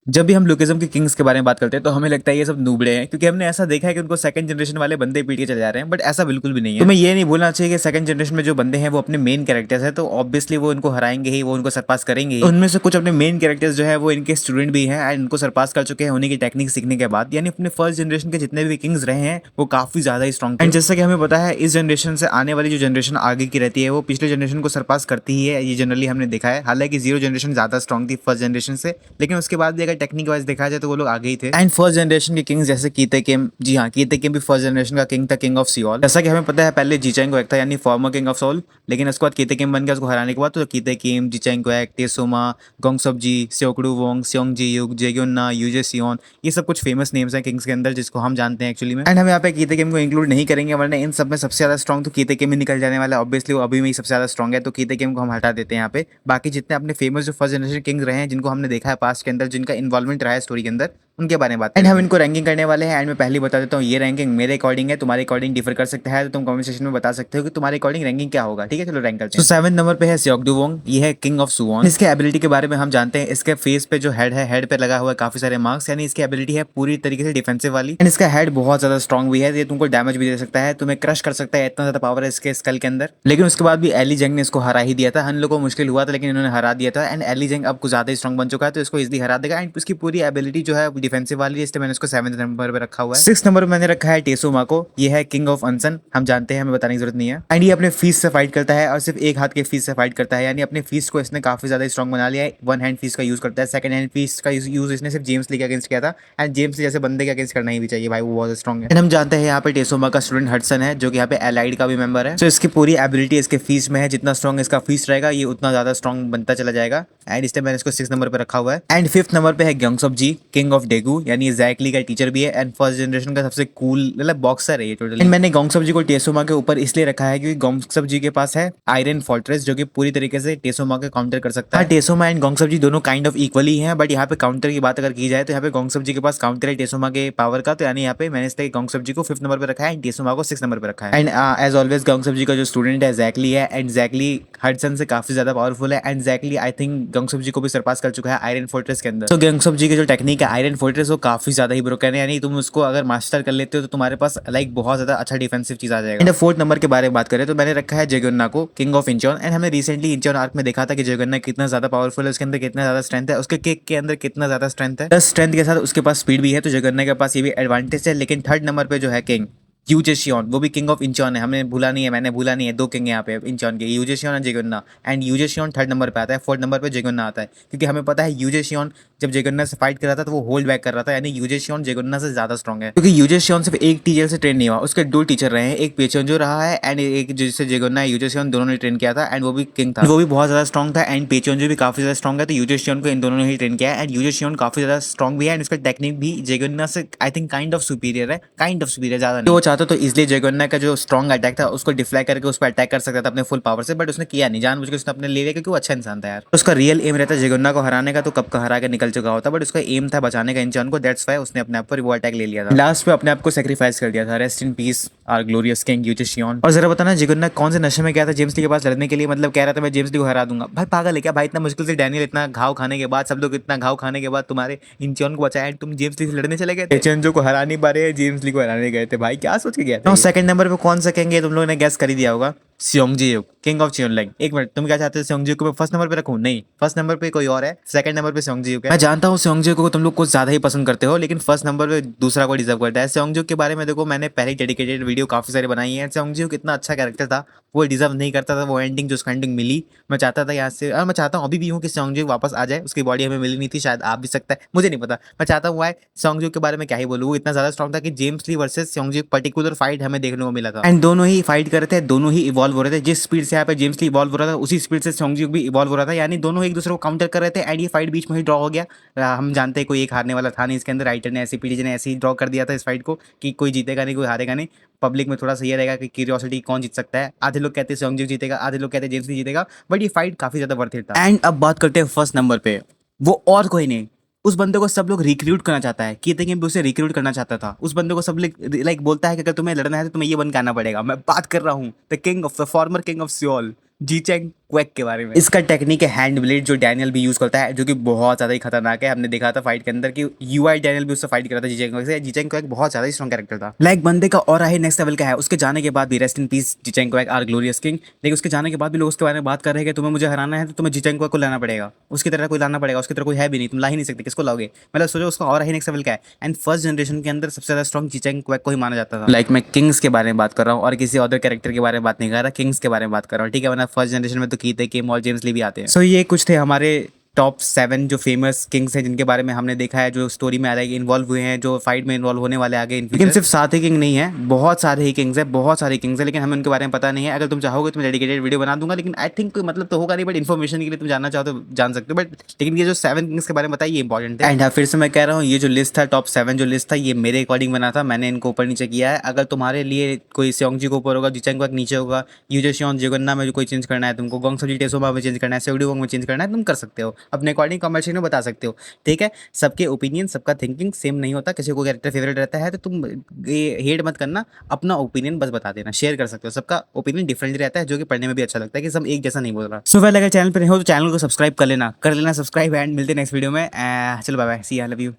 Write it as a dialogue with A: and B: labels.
A: जब भी हम लुकिज्म के किंग्स के बारे में बात करते हैं तो हमें लगता है ये सब नूबड़े हैं, क्योंकि हमने ऐसा देखा है कि उनको सेकंड जनरेशन वाले बंदे पीट के चले जा रहे हैं, बट ऐसा बिल्कुल भी नहीं है। तुम्हें ये नहीं भूलना चाहिए कि सेकंड जनरेशन में जो बंदे हैं वो अपने मेन कैरेक्टर्स हैं, तो ऑब्वियसली वो इनको हराएंगे ही, वो उनको सरपास करेंगे ही। उनमें से कुछ अपने मेन कैरेक्टर्स जो है वो इनके स्टूडेंट भी हैं एंड इनको सरपास कर चुके हैं उन्हीं की टेक्निक सीखने के बाद। यानी अपने फर्स्ट जनरेशन के जितने भी किंग्स रहे हैं वो काफी ज्यादा ही स्ट्रॉन्ग थे। एंड जैसा कि हमें पता है इस जनरेशन से आने वाली जो जनरेशन आगे की रहती है वो पिछले जनरेशन को सरपास करती ही है, ये जनरली हमने देखा है। हालांकि जीरो जनरेशन ज्यादा स्ट्रॉन्ग थी फर्स्ट जनरेशन से, लेकिन उसके बाद भी अगर टेक्निक वाइज देखा जाए तो वो लोग आगे ही थे। एंड फर्स्ट जनरेशन के किंग्स जैसे कीते किम, जी हाँ कीते किम भी फर्स्ट जनरेशन का किंग था, किंग ऑफ सियोल। जैसा कि हमें पता है पहले जीचेंग क्वेक था यानी फॉर्मर किंग ऑफ सोल, लेकिन उसके बाद कीते किम बन गया उसको हराने के बाद। तो कीते किम, जीचेंग क्वेक, टेसुमा, गोंगसब जी, स्योकड़ू वोंग, सियोंग जी युग, जेग्योन्ना, यूजे सियोन, ये सब कुछ फेमस नेम्स हैं किंग्स के अंदर जिसको हम जानते हैं एक्चुअली में। एंड हम यहाँ पे कीते किम को इंक्लूड नहीं करेंगे वरना इन सब में सबसे ज्यादा स्ट्रॉन्ग तो कीते किम ही निकल जाने वाला है। ऑब्वियसली वो अभी में ही सबसे ज्यादा स्ट्रॉन्ग है, तो कीते किम को हम हटा देते हैं यहाँ पे। बाकी जितने अपने फेमस जो फर्स्ट जनरेशन किंग्स रहे हैं जिनको हमने देखा है पास्ट के अंदर, जिनका इन्वॉल्वमेंट रहा है स्टोरी के अंदर, उनके बारे में बात एंड हम इनको रैंकिंग करने वाले हैं। एंड मैं पहले बता देता हूँ ये रैंकिंग मेरे अकॉर्डिंग है, तुम्हारे अकॉर्डिंग डिफर कर सकता है, तो तुम कमेंट सेक्शन में बता सकते हो कि तुम्हारे अकॉर्डिंग रैंकिंग क्या होगा। ठीक है, चलो रैंक करते हैं। तो 7 नंबर पे है स्योकडू वोंग, ये है किंग ऑफ सुवॉन। इसके एबिलिटी के बारे में हम जानते हैं, इसके फेस पे जो हेड है, हेड पे लगा हुआ है काफी सारे मार्क्स, यानी इसकी एबिलिटी है पूरी तरीके से डिफेंसिव वाली। एंड इसका हेड बहुत ज्यादा स्ट्रॉन्ग भी है, ये तुमको डैमेज भी दे सकता है, तुम्हें क्रश कर सकता है, इतना ज्यादा पावर है इसके स्कल के अंदर। लेकिन उसके बाद भी एली जंग ने इसको हरा ही दिया था। हम लोगों को मुश्किल हुआ था लेकिन इन्होंने हरा दिया था। एंड एली जंग अब कुछ ज्यादा ही स्ट्रॉन्ग बन चुका है तो इसको इजिली हरा देगा। एंड उसकी पूरी एबिलिटी जो है डिफेंसिव वाली है, इसलिए मैंने इसको 7 नंबर पे रखा हुआ है। 6 नंबर पे मैंने रखा है टेसुमा को, ये है किंग ऑफ अनसन, हम जानते हैं, हमें बताने की जरूरत नहीं है। एंड ये अपने फीस से फाइट करता है और सिर्फ एक हाथ के फीस से फाइट करता है, यानी अपने फीस को इसने काफी ज्यादा स्ट्रॉन्ग बना लिया है। वन हैंड फीस का यूज करता है, सेकंड हैंड फीस का यूज इसने सिर्फ जेम्स ली के अगेंस्ट किया था। एंड जेम्स जैसे बंदे के अगेंस्ट करना ही भी चाहिए भाई, वो बहुत स्ट्रॉन्ग है। एंड हम जानते हैं यहाँ पे टेसुमा का स्टूडेंट हडसन है जो कि यहाँ पे एलाइड का भी मेंबर है। तो इसकी पूरी एबिलिटी इसके फीस में है, जितना स्ट्रॉन्ग इसका फीस रहेगा ये उतना ज्यादा स्ट्रॉन्ग बनता चला जाएगा। एंड इसलिए मैंने इसको 6 नंबर पे रखा हुआ है। एंड 5th नंबर पे है ग्योंगसप जी, किंग ऑफ डेगू, यानी जैकली का टीचर भी है एंड फर्स्ट जनरेशन का सबसे कूल मतलब बॉक्सर है ये टोटली। मैंने ग्योंगसप जी को टेसुमा के ऊपर इसलिए रखा है क्योंकि ग्योंगसप जी के पास है आयरन फोर्ट्रेस जो कि पूरी तरीके से टेसुमा के काउंटर कर सकता है। टेसुमा एंड ग्योंगसप जी दोनों काइंड ऑफ इक्वली हैं, बट यहाँ पे काउंटर की बात अगर की जाए तो यहाँ पे ग्योंगसप जी के पास काउंटर है टेसुमा के पावर का, तो यानी यहाँ पे मैंने इसलिए ग्योंगसप जी को 5th नंबर पे रखा है एंड टेसुमा को 6th नंबर पे रखा है। एंड एज ऑलवेज ग्योंगसप जी का जो स्टूडेंट है जैकली है एंड जैकली हडसन से काफी ज्यादा पावरफुल है। एंड जैकली आई थिंक ग्योंगसप जी को भी सरपास कर चुका है आयरन फोर्ट्रेस के अंदर। तो ग्योंगसप जी की जो टेक्निक है आयरन फोर्ट्रेस वो काफी ज्यादा ही ब्रोकन है, यानी तुम उसको अगर मास्टर कर लेते हो तो तुम्हारे पास लाइक बहुत ज्यादा अच्छा डिफेंसिव चीज आ जाएगा। एंड 4th नंबर के बारे में बात करें तो मैंने रखा है जेगोन्ना को, किंग ऑफ इंचॉन। एंड हमने रिसेंटली इंचॉन आर्क में देखा था कि जेगोन्ना कितना ज्यादा पावरफुल है, उसके अंदर कितना ज्यादा स्ट्रेंथ है, उसके किक के अंदर कितना ज्यादा स्ट्रेंथ है। प्लस स्ट्रेंथ के साथ उसके पास स्पीड भी है, तो जेगोन्ना के पास ये भी एडवांटेज है। लेकिन 3rd नंबर पे जो है किंग यूजेशियन, वो भी किंग ऑफ इंचॉन है, हमने भूला नहीं है, मैंने भूला नहीं है, दो किंग है यहाँ पे इंचॉन के, यूजेशियन और जेगोन्ना। एंड यूजेशियन 3rd नंबर पे आता है, 4th नंबर पे जेगोन्ना आता है, क्योंकि हमें पता है यूजेशियन जब जेगोन्ना से फाइट कर रहा था तो वो होल्ड बैक कर रहा था, यानी यूजेशियन जेगोन्ना से ज्यादा स्ट्रॉन्ग है। क्योंकि यूजेशियन सिर्फ एक टीचर से ट्रेन नहीं हुआ, उसके 2 टीचर रहे हैं, एक पेचोंजो रहा है एंड एक जिससे जेगोन्ना यूजेशियन दोनों ने ट्रेन किया था एंड वो भी किंग था, वो भी बहुत ज्यादा स्ट्रॉन्ग था। एंड पेचोंजो भी काफी ज्यादा स्ट्रॉन्ग है, तो यूजेशियन को इन दोनों ने ही ट्रेन किया है। एंड यूजेशियन काफी ज्यादा स्ट्रॉन्ग भी है एंड उसका टेक्निक भी जेगोन्ना से I think kind of superior है, काइंड ऑफ सुपीरियर, ज्यादा नहीं। तो वो चाहता तो इसलिए जेगोन्ना का जो स्ट्रॉन्ग अटैक था उसको डिफ्लाई करके उस पर अटैक कर सकता था अपने फुल पावर से, बट उसने किया नहीं, जानबूझ के उसने अपने ले लिया क्योंकि वो अच्छा इंसान था यार। उसका रियल एम रहता जेगोन्ना को हराने का तो कब का हरा के निकल चुका होता, बट उसका एम था बचाने का इंसान को, दैट्स व्हाई उसने अपने आप पर वो अटैक ले लिया था, लास्ट पे अपने आप को सेक्रीफाइस कर दिया था। Rest in peace our glorious king यूजेशियन। और जरा बताना जेगोन्ना कौन से नशे में गया था जेम्स ली के पास लड़ने के लिए, मतलब कह रहा था मैं जेम्स ली को हरा दूंगा। भाई पागल है क्या भाई, इतना मुश्किल से डैनियल इतना घाव खाने के बाद, सब लोग इतना घाव खाने के बाद तुम्हारे इंचॉन को बचाया, तुम जेम्स ली से लड़ने चले गए थे। चेंजो को हरा नहीं पा रहे, जेम्स ली को हराने गए थे, भाई क्या सोच के गया था। 2nd नंबर पे कौन सा कहेंगे, तुम लोगों ने गैस कर ही दिया होगा, स्योंगजी, किंग ऑफ चियोनलाइन। एक मिनट, तुम क्या चाहते हो स्योंगजी को मैं 1st नंबर पे रखूं? नहीं, 1st नंबर पे कोई और है, 2nd नंबर पे स्योंगजी है। मैं जानता हूँ स्योंगजी को तुम लोग कुछ ज्यादा ही पसंद करते हो, लेकिन 1st नंबर पे दूसरा को डिजर्व करता है। स्योंगजी के बारे में देखो मैंने पहले डेडिकेटेड वीडियो काफी सारी बनाई है, स्योंगजी कितना अच्छा कैरेक्टर था, वो डिजर्व नहीं करता था वो एंडिंग जो उसको एंडिंग मिली। मैं चाहता था यहाँ से, और मैं चाहता हूँ अभी भी हूँ कि स्योंगजी वापस आ जाए, उसकी बॉडी हमें मिली नहीं थी, शायद आप भी सकता है, मुझे नहीं पता। मैं चाहता हूँ वाई स्योंगजी के बारे में क्या ही बोलूँ, वो इतना ज्यादा स्ट्रॉन्ग था कि जेम्स ली वर्सेस स्योंगजी पर्टिकुलर फाइट हमें देखने को मिला था एंड दोनों ही फाइट कर रहे थे, दोनों ही इवॉल्व हो रहे थे। जिस स्पीड से यहाँ पे जेम्स ली इवॉल्व हो रहा था उसी स्पीड से स्योंगजी भी इवॉल्व हो रहा था, यानी दोनों एक दूसरे को काउंटर कर रहे थे एंड ये फाइट बीच में ही ड्रॉ हो गया। हम जानते हैं कोई एक हारने वाला था नहीं इसके अंदर, राइटर ने ऐसी पीडीजे ने ऐसे ही ड्रॉ कर दिया था इस फाइट को कि कोई जीतेगा नहीं कोई हारेगा नहीं। पब्लिक में थोड़ा सा ये रहेगा कि क्यूरियोसिटी कौन जीत सकता है, आधे लोग कहते हैं स्योंगजी जीतेगा, आधे लोग कहते हैं जेम्स ली जीतेगा, बट ये फाइट काफी ज्यादा वर्थ इट था। एंड अब बात करते हैं 1st नंबर पे, वो और कोई नहीं, उस बंदे को सब लोग रिक्रूट करना चाहता है, कीते गेम भी उसे रिक्रूट करना चाहता था। उस बंदे को सब लाइक बोलता है कि अगर तुम्हें लड़ना है तो तुम्हें ये बन के आना पड़ेगा। मैं बात कर रहा हूँ the king of the former king of Seoul, Jichang Kwak के बारे में। इसका टेक्निक है हैंड ब्लेड, जो डैनियल भी यूज करता है, जो कि बहुत ज्यादा ही खतरनाक है। हमने देखा था फाइट के अंदर कि यूआई डैनियल भी उससे फाइट कर रहा था जीचेंग क्वैक से। जीचेंग क्वैक बहुत ज्यादा ही स्ट्रॉन्ग कैरेक्टर था। लाइक बंदे का और ही नेक्स्ट लेवल का है। उसके जाने के बाद भी rest in peace Jichang Kwak our glorious king. लेकिन उसके जाने के बाद भी लोग उसके बारे में बात कर रहे हैं कि तुम्हें मुझे हराना है तो तुम्हें जीचेंग क्वैक को लाना पड़ेगा, उसकी तरह कोई लाना पड़ेगा, उसकी तरह कोई है भी नहीं, तुम ला ही नहीं सकते, किसको लाओगे? मतलब सोचो उसका और ही नेक्स्ट लेवल का है। एंड फर्स्ट जनरेशन के अंदर सबसे ज्यादा स्ट्रॉन्ग जीचेंग क्वैक को ही माना जाता था। लाइक मैं किंग्स के बारे में बात कर रहा हूँ और किसी अदर कैरेक्टर के बारे में बात नहीं कर रहा, किंग्स के बारे में बात कर रहा हूँ, ठीक है? वरना फर्स्ट जनरेशन में तो कीथ है, किम और जेम्स ली भी आते हैं। सो ये कुछ थे हमारे टॉप 7 जो फेमस किंग्स हैं, जिनके बारे में हमने देखा है, जो स्टोरी में आगे इन्वॉल्व हुए हैं, जो फाइट में इन्वॉल्व होने वाले आगे। लेकिन सिर्फ 7 ही किंग नहीं है, बहुत सारे ही किंग्स हैं, बहुत सारे किंग्स हैं, लेकिन हमें उनके बारे में पता नहीं है। अगर तुम चाहोगे तो मैं डेडिकेटेड वीडियो बना दूंगा, लेकिन आई थिंक कोई मतलब तो होगा नहीं, बट इन्फॉर्मेशन के लिए तुम जानना चाहो तो जान सकते हो। बट लेकिन ये जो 7 किंग्स के बारे में बताया, ये इंपॉर्टेंट है। एंड हाँ, फिर से मैं कह रहा हूँ, ये जो लिस्ट था टॉप 7 जो लिस्ट था, ये मेरे अकॉर्डिंग बना था, मैंने इनको ऊपर नीचे किया है। अगर तुम्हारे लिए कोई सेओंगजी को ऊपर होगा, जीचेंग क्वैक नीचे होगा, यूजेशियन जोगन्ना में कोई चेंज करना है तुमको, गोंगसोजी टेसोमा में चेंज करना है, सेउडी वोंग में चेंज करना है, तुम कर सकते हो अपने अकॉर्डिंग, कमेंट सेक्शन में बता सकते हो, ठीक है? सबके ओपिनियन, सबका थिंकिंग सेम नहीं होता। किसी को कैरेक्टर फेवरेट रहता है तो तुम ये हेट मत करना, अपना ओपिनियन बस बता देना, शेयर कर सकते हो। सबका ओपिनियन डिफरेंट रहता है, जो कि पढ़ने में भी अच्छा लगता है कि सब एक जैसा नहीं बोल रहा। सो वेल, अगर चैनल पर नहीं हो तो चैनल को सब्सक्राइब कर लेना सब्सक्राइब। एंड मिलते हैं नेक्स्ट वीडियो में। चलो bye bye, see you, I love you.